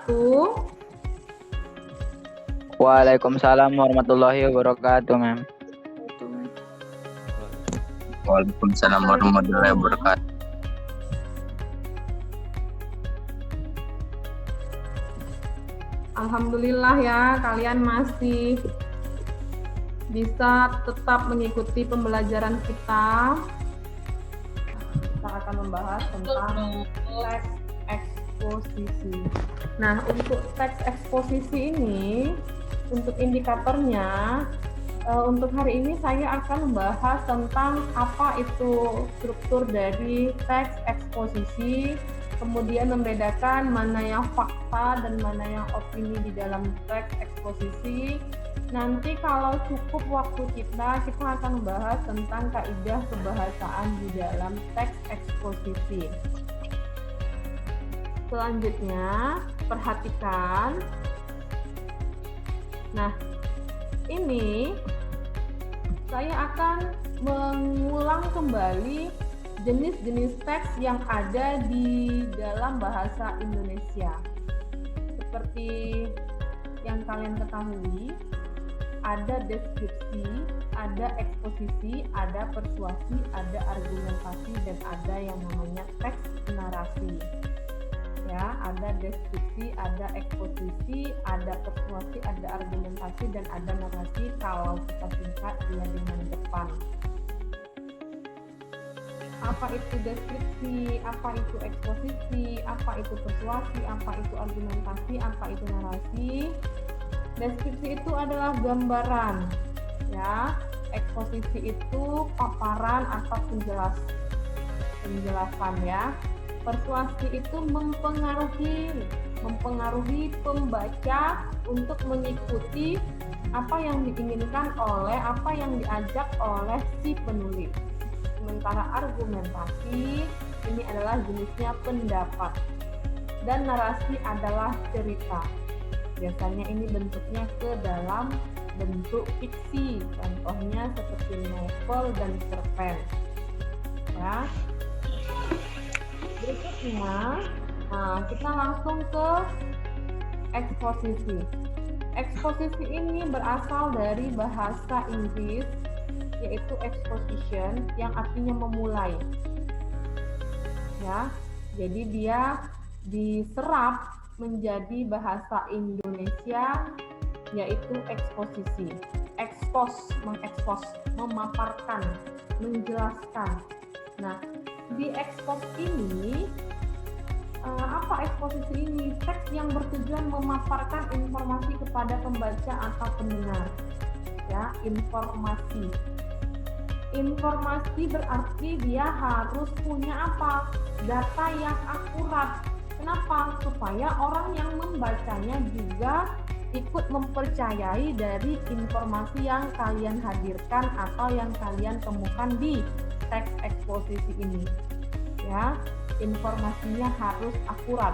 wabarakatuh. Waalaikumsalam warahmatullahi wabarakatuh, Ma'am. Waalaikumsalam warahmatullahi wabarakatuh. Alhamdulillah ya, kalian masih bisa tetap mengikuti pembelajaran kita. Kita akan membahas tentang teks eksposisi. Nah, untuk teks eksposisi ini, untuk indikatornya, untuk hari ini saya akan membahas tentang apa itu struktur dari teks eksposisi, kemudian membedakan mana yang fakta dan mana yang opini di dalam teks eksposisi. Nanti kalau cukup waktu kita akan membahas tentang kaidah kebahasaan di dalam teks eksposisi. Selanjutnya, perhatikan. Nah, ini saya akan mengulang kembali jenis-jenis teks yang ada di dalam bahasa Indonesia. Seperti yang kalian ketahui, ada deskripsi, ada eksposisi, ada persuasi, ada argumentasi, dan ada yang namanya teks narasi. Ya, ada deskripsi, ada eksposisi, ada persuasi, ada argumentasi, dan ada narasi kalau kita singkat dia dengan depan. Apa itu deskripsi, apa itu eksposisi, apa itu persuasi, apa itu argumentasi, apa itu narasi. Deskripsi itu adalah gambaran, ya. Eksposisi itu paparan atau penjelasan, ya. Persuasi itu mempengaruhi pembaca untuk mengikuti apa yang diinginkan apa yang diajak oleh si penulis. Sementara argumentasi ini adalah jenisnya pendapat, dan narasi adalah cerita. Biasanya ini bentuknya ke dalam bentuk fiksi, contohnya seperti novel dan cerpen. Ya. Berikutnya, kita langsung ke eksposisi. Eksposisi ini berasal dari bahasa Inggris, yaitu exposition, yang artinya memulai. Ya, jadi dia diserap menjadi bahasa Indonesia, yaitu eksposisi. Mengekspos, memaparkan, menjelaskan. Nah, di ekspos ini, apa eksposisi ini? Teks yang bertujuan memaparkan informasi kepada pembaca atau pendengar. Ya, informasi. Informasi berarti dia harus punya apa? Data yang akurat. Kenapa? Supaya orang yang membacanya juga ikut mempercayai dari informasi yang kalian hadirkan atau yang kalian temukan di teks eksposisi ini. Ya, informasinya harus akurat.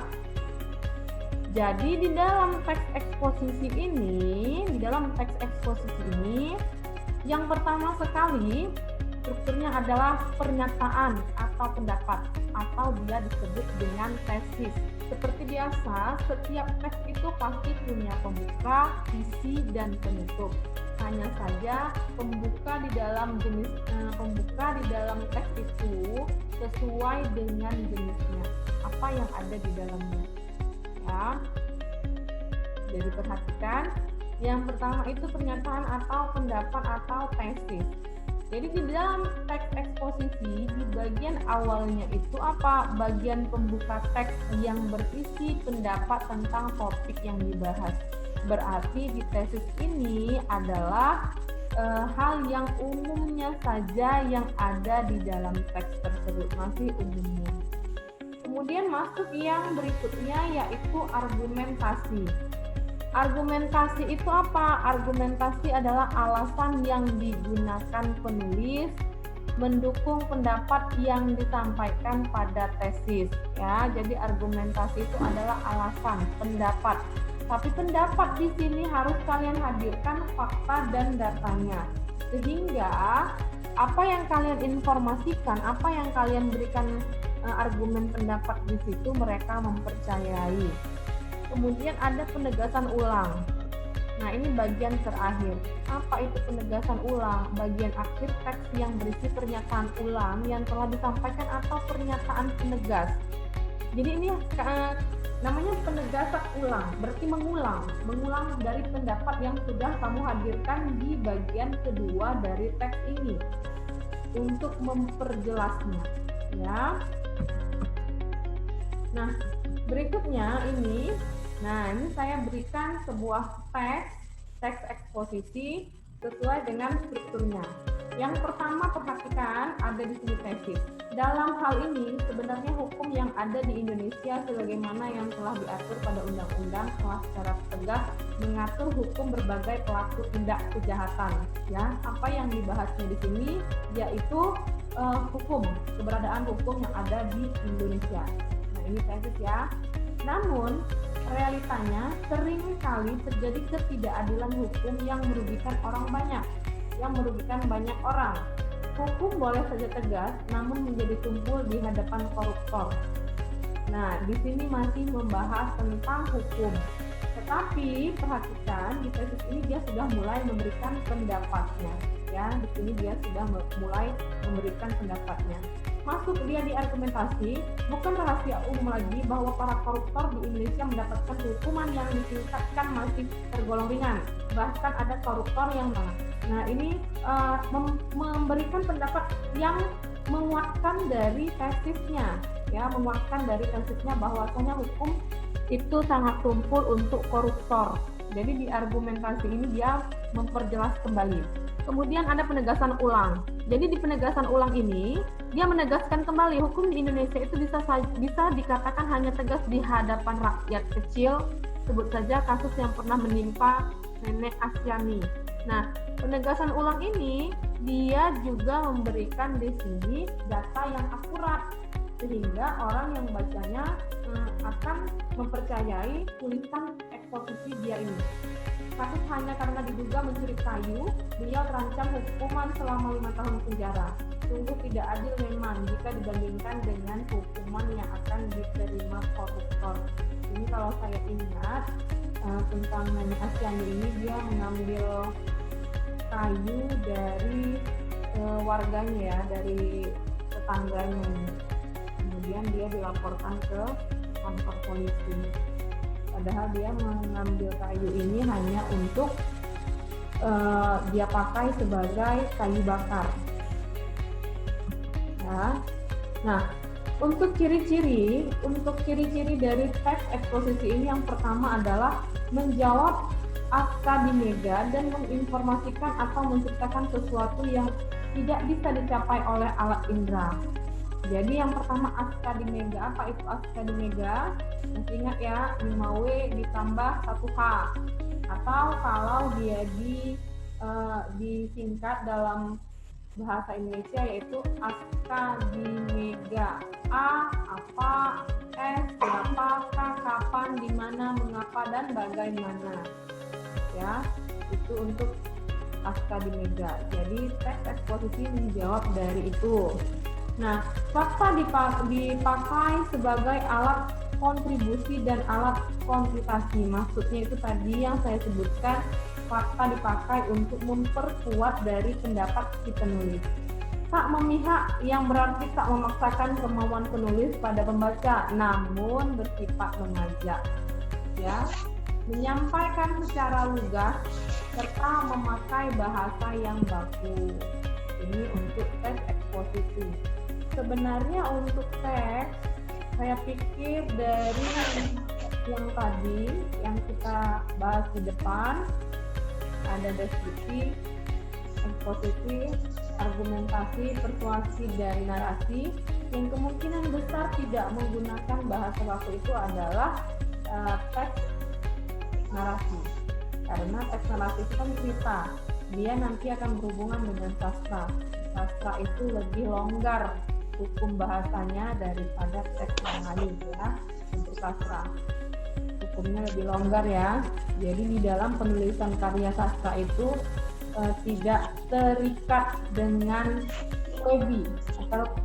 Jadi di dalam teks eksposisi ini, yang pertama sekali strukturnya adalah pernyataan atau pendapat, atau dia disebut dengan tesis. Seperti biasa, setiap teks itu pasti punya pembuka, isi, dan penutup. Hanya saja pembuka di dalam teks itu sesuai dengan jenisnya, apa yang ada di dalamnya. Ya. Jadi perhatikan, yang pertama itu pernyataan atau pendapat atau tesis. Jadi di dalam teks eksposisi, di bagian awalnya itu apa? Bagian pembuka teks yang berisi pendapat tentang topik yang dibahas. Berarti di tesis ini adalah hal yang umumnya saja yang ada di dalam teks tersebut, masih umumnya. Kemudian masuk yang berikutnya, yaitu argumentasi. Argumentasi itu apa? Argumentasi adalah alasan yang digunakan penulis mendukung pendapat yang disampaikan pada tesis. Ya, jadi argumentasi itu adalah alasan, pendapat. Tapi pendapat di sini harus kalian hadirkan fakta dan datanya. Sehingga apa yang kalian informasikan, apa yang kalian berikan argumen pendapat di situ mereka mempercayai. Kemudian ada penegasan ulang. Nah, ini bagian terakhir. Apa itu penegasan ulang? Bagian akhir teks yang berisi pernyataan ulang yang telah disampaikan atau pernyataan penegas. Jadi ini namanya penegasan ulang, berarti mengulang dari pendapat yang sudah kamu hadirkan di bagian kedua dari teks ini untuk memperjelasnya, ya. Nah, berikutnya ini saya berikan sebuah teks eksposisi sesuai dengan strukturnya. Yang pertama, perhatikan ada di sini tesis. Dalam hal ini sebenarnya hukum yang ada di Indonesia sebagaimana yang telah diatur pada undang-undang telah secara tegas mengatur hukum berbagai pelaku tindak kejahatan. Ya, apa yang dibahasnya di sini yaitu hukum, keberadaan hukum yang ada di Indonesia. Nah, ini tesis ya. Namun realitanya sering kali terjadi ketidakadilan hukum yang merugikan orang banyak orang. Hukum boleh saja tegas, namun menjadi tumpul di hadapan koruptor. Nah, di sini masih membahas tentang hukum. Tetapi perhatikan di tesis ini dia sudah mulai memberikan pendapatnya. Ya, di sini dia sudah mulai memberikan pendapatnya. Masuk dia di argumentasi, bukan rahasia umum lagi bahwa para koruptor di Indonesia mendapatkan hukuman yang ditingkatkan masih tergolong ringan. Bahkan ada koruptor yang Nah, ini memberikan pendapat yang menguatkan dari tesisnya, ya, menguatkan dari tesisnya bahwasanya hukum itu sangat tumpul untuk koruptor. Jadi di argumentasi ini dia memperjelas kembali. Kemudian ada penegasan ulang. Jadi di penegasan ulang ini dia menegaskan kembali hukum di Indonesia itu bisa dikatakan hanya tegas di hadapan rakyat kecil. Sebut saja kasus yang pernah menimpa Nenek Asyani. Nah, penegasan ulang ini dia juga memberikan di sini data yang akurat sehingga orang yang membacanya akan mempercayai tulisan eksposisi dia ini. Kasus hanya karena diduga mencuri kayu, beliau terancam hukuman selama 5 tahun penjara. Sungguh tidak adil memang jika dibandingkan dengan hukuman yang akan diterima koruptor. Ini kalau saya ingat tentang Nenek Asyani ini, dia mengambil kayu dari warganya ya, dari tetangganya. Kemudian dia dilaporkan ke kantor polisi. Padahal dia mengambil kayu ini hanya untuk dia pakai sebagai kayu bakar. Ya. Nah, untuk ciri-ciri dari teks eksposisi ini yang pertama adalah menjawab akademega dan menginformasikan atau menciptakan sesuatu yang tidak bisa dicapai oleh alat indera. Jadi yang pertama akademega. Apa itu akademega? Masih ingat ya, 5W ditambah 1H. Atau kalau dia disingkat dalam bahasa Indonesia yaitu akademega. A, apa, S, siapa, K, kapan, di mana, mengapa, dan bagaimana. Ya, itu untuk akademega. Jadi teks eksposisi menjawab dari itu. Nah, fakta dipakai sebagai alat kontribusi dan alat kuantitasi. Maksudnya itu tadi yang saya sebutkan, fakta dipakai untuk memperkuat dari pendapat si penulis. Tak memihak yang berarti tak memaksakan kemauan penulis pada pembaca, namun bersifat mengajak. Ya, menyampaikan secara lugas serta memakai bahasa yang baku. Ini untuk teks eksposisi. Sebenarnya untuk teks, saya pikir dari yang tadi yang kita bahas di depan, ada deskripsi, eksposisi, argumentasi, persuasi, dan narasi, yang kemungkinan besar tidak menggunakan bahasa baku itu adalah teks narasi. Karena teks narasi itu kan cerita, dia nanti akan berhubungan dengan sastra. Sastra itu lebih longgar hukum bahasanya daripada teks yang lain ya. Untuk sastra hukumnya lebih longgar ya. Jadi di dalam penulisan karya sastra itu tidak terikat dengan KOBI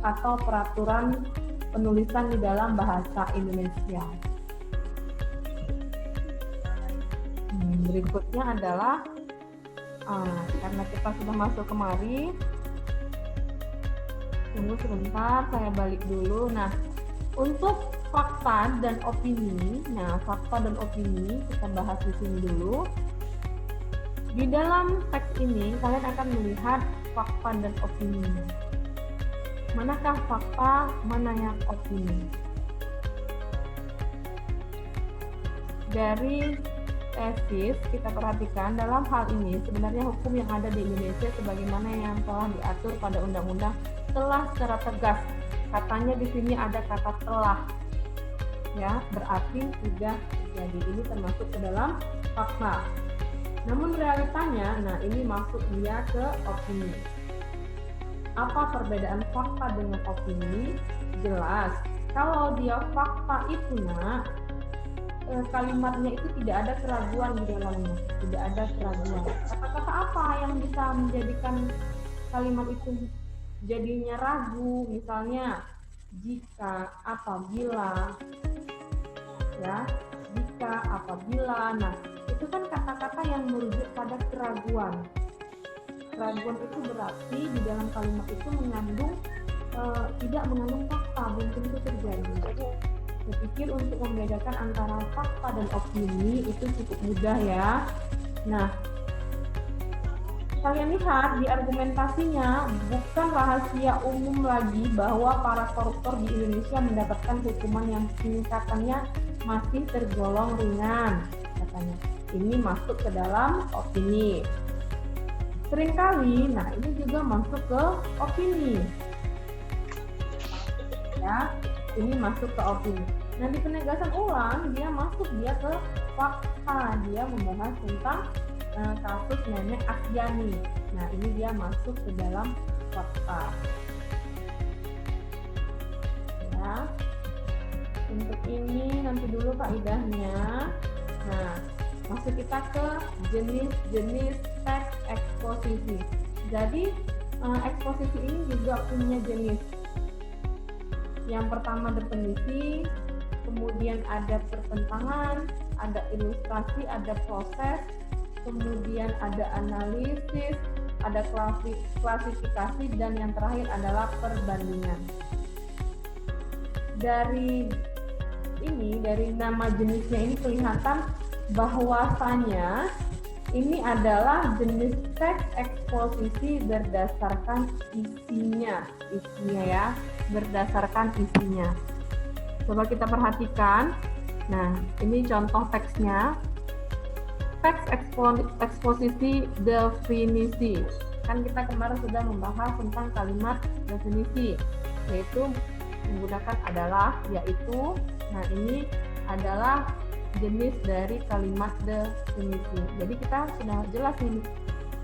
atau peraturan penulisan di dalam bahasa Indonesia. berikutnya adalah karena kita sudah masuk kemari, tunggu sebentar, saya balik dulu. Nah, untuk fakta dan opini, fakta dan opini kita bahas di sini dulu. Di dalam teks ini kalian akan melihat fakta dan opini. Manakah fakta, mana yang opini? Dari tesis kita perhatikan dalam hal ini sebenarnya hukum yang ada di Indonesia sebagaimana yang telah diatur pada undang-undang telah secara tegas. Katanya di sini ada kata telah, ya, berarti sudah terjadi. Ini termasuk ke dalam fakta. Namun realitanya, ini masuk dia ke opini. Apa perbedaan fakta dengan opini? Jelas, kalau dia fakta itu kalimatnya itu tidak ada keraguan di dalamnya, tidak ada keraguan. Kata-kata apa yang bisa menjadikan kalimat itu jadinya ragu? Misalnya jika, apabila, ya, jika, apabila. Nah, itu kan kata-kata yang merujuk pada keraguan. Keraguan itu berarti di dalam kalimat itu mengandung tidak mengandung fakta, belum tentu terjadi. Saya pikir untuk membedakan antara fakta dan opini itu cukup mudah ya. Nah, kalian lihat di argumentasinya bukan rahasia umum lagi bahwa para koruptor di Indonesia mendapatkan hukuman yang tingkatannya masih tergolong ringan, katanya. Ini masuk ke dalam opini. Seringkali, ini juga masuk ke opini. Ya, ini masuk ke opini. Nah, di penegasan ulang dia ke fakta. Dia membahas tentang kasus nenek Akyani. Nah, ini dia masuk ke dalam fakta. Ya. Untuk ini nanti dulu kaidahnya. Nah, masuk kita ke jenis-jenis teks eksposisi. Jadi eksposisi ini juga punya jenis. Yang pertama definisi, kemudian ada pertentangan, ada ilustrasi, ada proses, kemudian ada analisis, ada klasifikasi, dan yang terakhir adalah perbandingan. Dari nama jenisnya ini kelihatan bahwasanya ini adalah jenis teks eksposisi berdasarkan isinya ya, berdasarkan isinya. Coba kita perhatikan. Nah, ini contoh teksnya. Teks eksposisi definisi. Kan kita kemarin sudah membahas tentang kalimat definisi, yaitu menggunakan adalah, yaitu. Nah, ini adalah jenis dari kalimat definisi. Jadi kita sudah jelas nih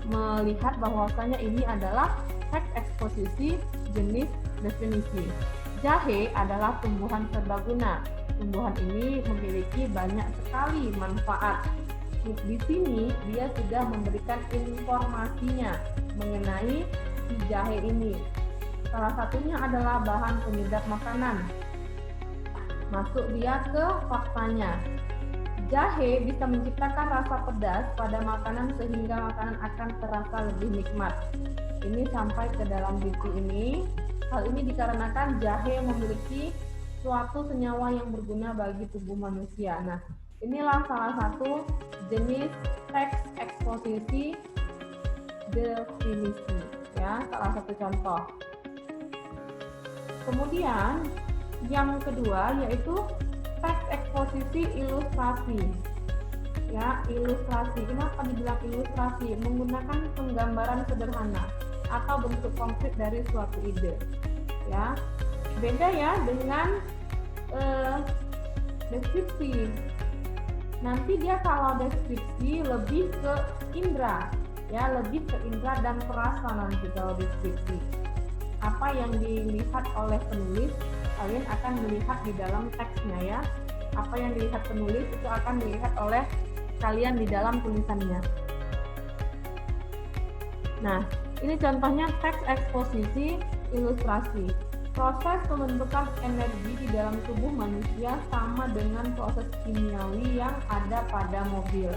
melihat bahwasanya ini adalah teks eksposisi jenis definisi. Jahe adalah tumbuhan serbaguna. Tumbuhan ini memiliki banyak sekali manfaat. Di sini dia sudah memberikan informasinya mengenai si jahe ini. Salah satunya adalah bahan penyedap makanan. Masuk dia ke faktanya. Jahe bisa menciptakan rasa pedas pada makanan sehingga makanan akan terasa lebih nikmat. Ini sampai ke dalam buku ini. Hal ini dikarenakan jahe memiliki suatu senyawa yang berguna bagi tubuh manusia. Nah, inilah salah satu jenis teks eksposisi definisi, ya, salah satu contoh. Kemudian yang kedua yaitu teks eksposisi ilustrasi. Ya, ilustrasi. Kenapa dibilang ilustrasi? Menggunakan penggambaran sederhana atau bentuk konkret dari suatu ide. Ya, beda ya dengan deskripsi. Nanti dia kalau deskripsi lebih ke indera, ya, lebih ke indera dan perasa nanti kalau deskripsi. Apa yang dilihat oleh penulis, kalian akan melihat di dalam teksnya ya. Apa yang dilihat penulis itu akan dilihat oleh kalian di dalam tulisannya. Nah, ini contohnya teks eksposisi ilustrasi. Proses pembentukan energi di dalam tubuh manusia sama dengan proses kimiawi yang ada pada mobil.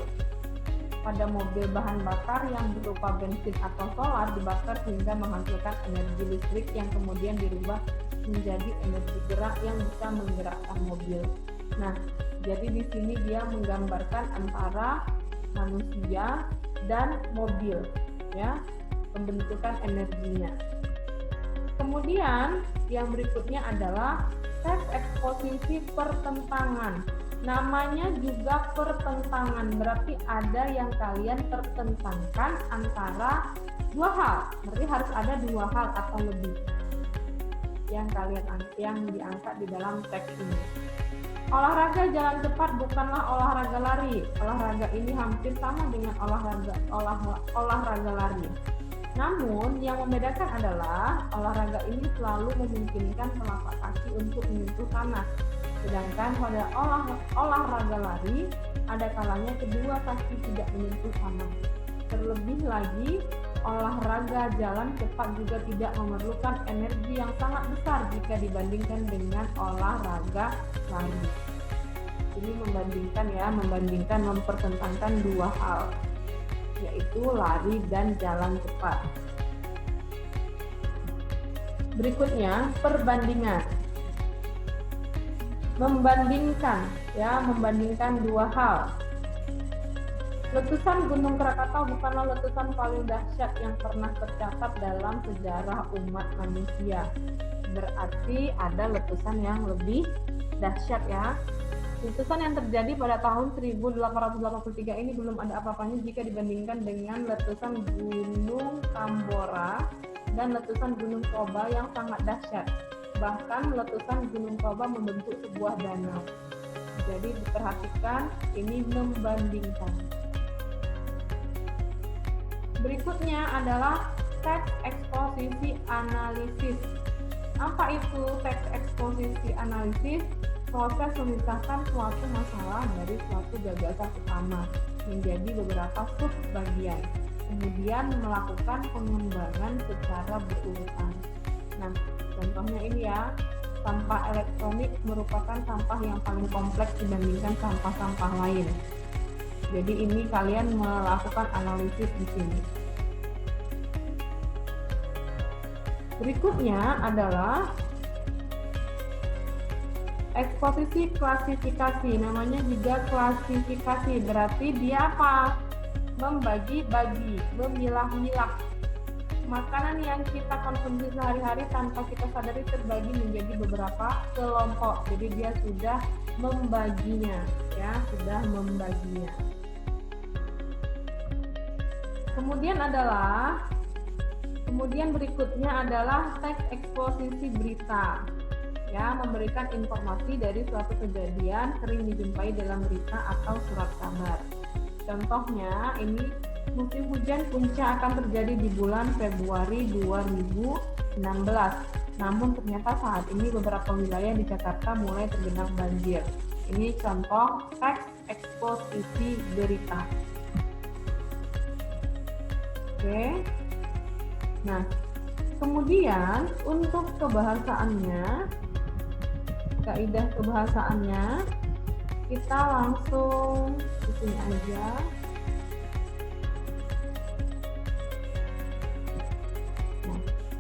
pada mobil bahan bakar yang berupa bensin atau solar dibakar sehingga menghasilkan energi listrik yang kemudian dirubah menjadi energi gerak yang bisa menggerakkan mobil. Nah, jadi di sini dia menggambarkan antara manusia dan mobil, ya, pembentukan energinya. Kemudian yang berikutnya adalah tes eksposisi pertentangan. Namanya juga pertentangan, berarti ada yang kalian pertentangkan antara dua hal. Berarti harus ada dua hal atau lebih yang diangkat di dalam teks ini. Olahraga jalan cepat bukanlah olahraga lari. Olahraga ini hampir sama dengan olahraga lari. Namun yang membedakan adalah olahraga ini selalu memungkinkan telapak kaki untuk menyentuh tanah. Sedangkan pada olahraga lari, ada kalanya kedua kaki tidak menyentuh tanah. Terlebih lagi, olahraga jalan cepat juga tidak memerlukan energi yang sangat besar jika dibandingkan dengan olahraga lari. Ini membandingkan mempertentangkan dua hal, yaitu lari dan jalan cepat. Berikutnya, perbandingan. Membandingkan dua hal. Letusan Gunung Krakatau bukanlah letusan paling dahsyat yang pernah tercatat dalam sejarah umat manusia. Berarti ada letusan yang lebih dahsyat, ya. Letusan yang terjadi pada tahun 1883 ini belum ada apa-apanya jika dibandingkan dengan letusan Gunung Tambora dan letusan Gunung Toba yang sangat dahsyat. Bahkan letusan Gunung Toba membentuk sebuah danau. Jadi diperhatikan, ini membandingkan. Berikutnya adalah teks eksposisi analisis. Apa itu teks eksposisi analisis? Proses memisahkan suatu masalah dari suatu gagasan utama menjadi beberapa sub-bagian, kemudian melakukan pengembangan secara berurutan. Nah, contohnya ini ya, sampah elektronik merupakan sampah yang paling kompleks dibandingkan sampah-sampah lain. Jadi ini kalian melakukan analisis di sini. Berikutnya adalah eksposisi klasifikasi. Namanya juga klasifikasi, berarti dia apa? Membagi-bagi, memilah-milah. Makanan yang kita konsumsi sehari-hari tanpa kita sadari terbagi menjadi beberapa kelompok. Jadi dia sudah membaginya, ya, sudah membaginya. Kemudian berikutnya adalah teks eksposisi berita. Ya, memberikan informasi dari suatu kejadian sering dijumpai dalam berita atau surat kabar. Contohnya ini, musim hujan puncak akan terjadi di bulan Februari 2016. Namun ternyata saat ini beberapa wilayah di Jakarta mulai tergenang banjir. Ini contoh teks eksposisi berita. Oke. Nah, kemudian untuk kebahasaannya, kaidah kebahasaannya, kita langsung di sini aja.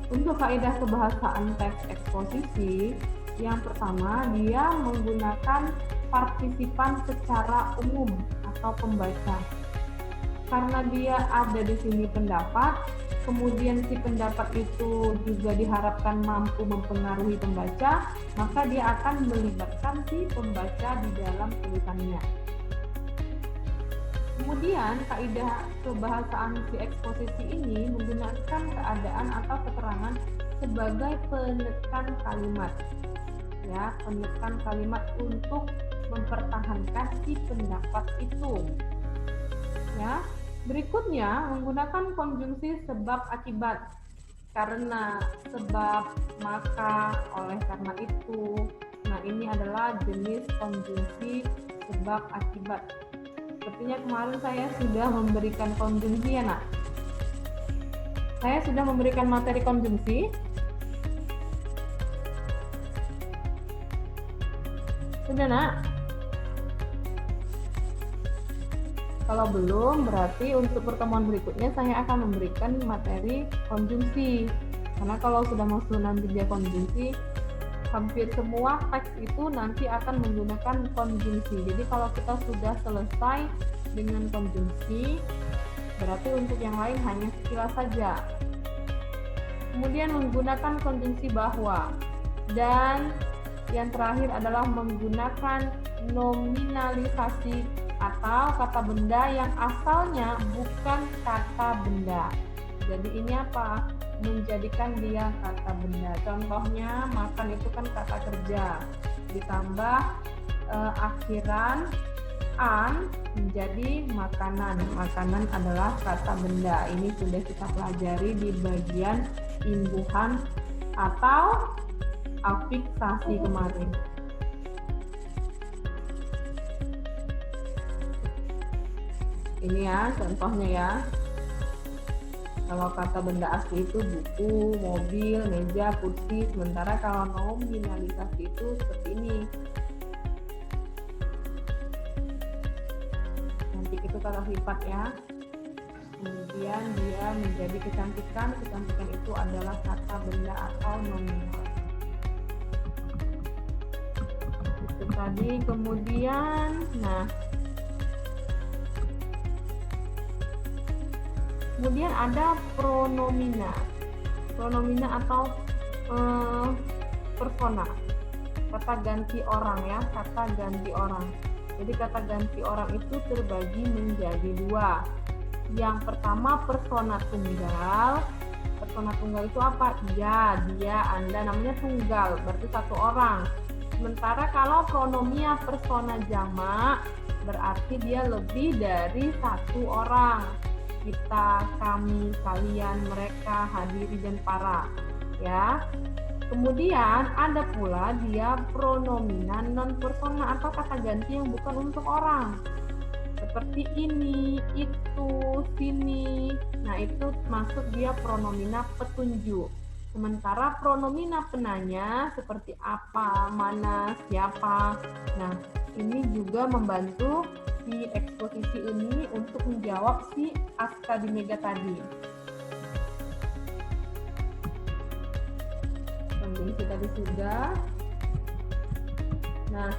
Untuk kaidah kebahasaan teks eksposisi, yang pertama dia menggunakan partisipan secara umum atau pembaca. Karena dia ada di sini pendapat, kemudian si pendapat itu juga diharapkan mampu mempengaruhi pembaca, maka dia akan melibatkan si pembaca di dalam tulisannya. Kemudian kaidah kebahasaan si eksposisi ini menggunakan keadaan atau keterangan sebagai penekan kalimat, ya, penekan kalimat untuk mempertahankan si pendapat itu, ya. Berikutnya menggunakan konjungsi sebab akibat. Karena sebab, maka, oleh karena itu. Nah, ini adalah jenis konjungsi sebab akibat. Sepertinya kemarin saya sudah memberikan konjungsi, ya nak? Saya sudah memberikan materi konjungsi. Sudah, nak? Kalau belum, berarti untuk pertemuan berikutnya saya akan memberikan materi konjungsi. Karena kalau sudah masuk nanti dia konjungsi, hampir semua teks itu nanti akan menggunakan konjungsi. Jadi kalau kita sudah selesai dengan konjungsi, berarti untuk yang lain hanya sekilas saja. Kemudian menggunakan konjungsi bahwa. Dan yang terakhir adalah menggunakan nominalisasi atau kata benda yang asalnya bukan kata benda. Jadi ini apa? Menjadikan dia kata benda. Contohnya makan itu kan kata kerja, ditambah akhiran an menjadi makanan. Makanan adalah kata benda. Ini sudah kita pelajari di bagian imbuhan atau afiksasi kemarin. Ini ya contohnya ya. Kalau kata benda asli itu buku, mobil, meja, kursi. Sementara kalau nominalisasi itu seperti ini. Nanti itu kata sifat ya. Kemudian dia menjadi kecantikan. Kecantikan itu adalah kata benda atau nominal. Itu tadi. Kemudian, kemudian ada pronomina. Pronomina atau persona. Kata ganti orang ya, kata ganti orang. Jadi kata ganti orang itu terbagi menjadi dua. Yang pertama persona tunggal. Persona tunggal itu apa? Ya, dia, Anda, namanya tunggal, berarti satu orang. Sementara kalau pronomia persona jamak, berarti dia lebih dari satu orang. Kita, kami, kalian, mereka, hadiri, dan para. Ya. Kemudian ada pula dia pronomina non persona atau kata ganti yang bukan untuk orang. Seperti ini, itu, sini. Nah, itu masuk dia pronomina petunjuk. Sementara pronomina penanya seperti apa, mana, siapa. Nah, ini juga membantu si eksposisi ini untuk menjawab si Askadimega tadi. Konjungsi tadi sudah. Nah,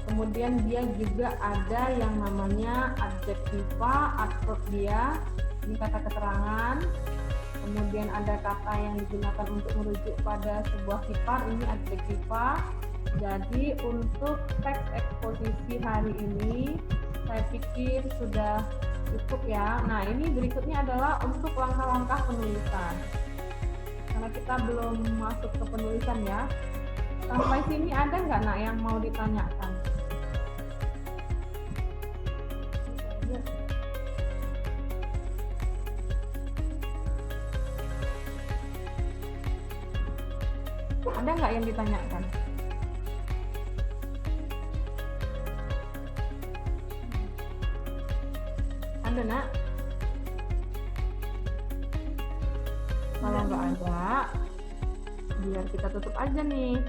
kemudian dia juga ada yang namanya adjektiva, adverb ini kata keterangan. Kemudian ada kata yang digunakan untuk merujuk pada sebuah sifat, ini adjektiva. Jadi untuk teks eksposisi hari ini saya pikir sudah cukup ya. Nah, ini berikutnya adalah untuk langkah-langkah penulisan. Karena kita belum masuk ke penulisan ya. Sampai sini ada nggak nak yang mau ditanyakan? Ada nggak yang ditanyakan? Ada nak? Kalau nggak ada, biar kita tutup aja nih.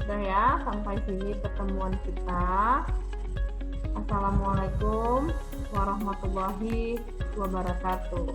Udah ya, sampai sini pertemuan kita. Assalamualaikum warahmatullahi wabarakatuh.